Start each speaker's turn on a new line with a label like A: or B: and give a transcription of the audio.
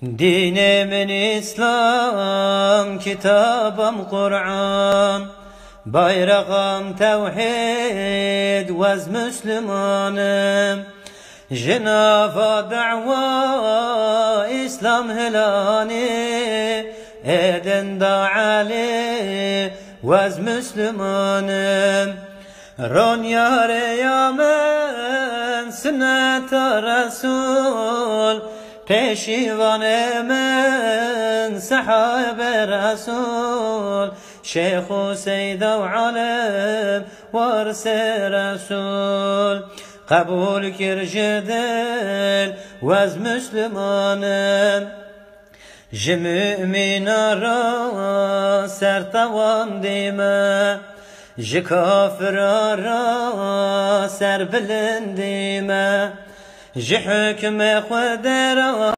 A: Dinimin İslam, kitabım Kur'an, bayrağım tevhid, vez Müslümanım. Cenab-ı da'va İslam hilani, edin da'ali, vez Müslümanım. Ron yâre yamen, sünnet-i Resul, peşivan emen, sahabe Resul, Şeyh-u Seyd-i Alem, varse Resul. Kabul kircidil, vez Müslümanım. Ji mümin ara, sertavan dime, ji kafir ara, ser bilindime, ji hükme Xwedera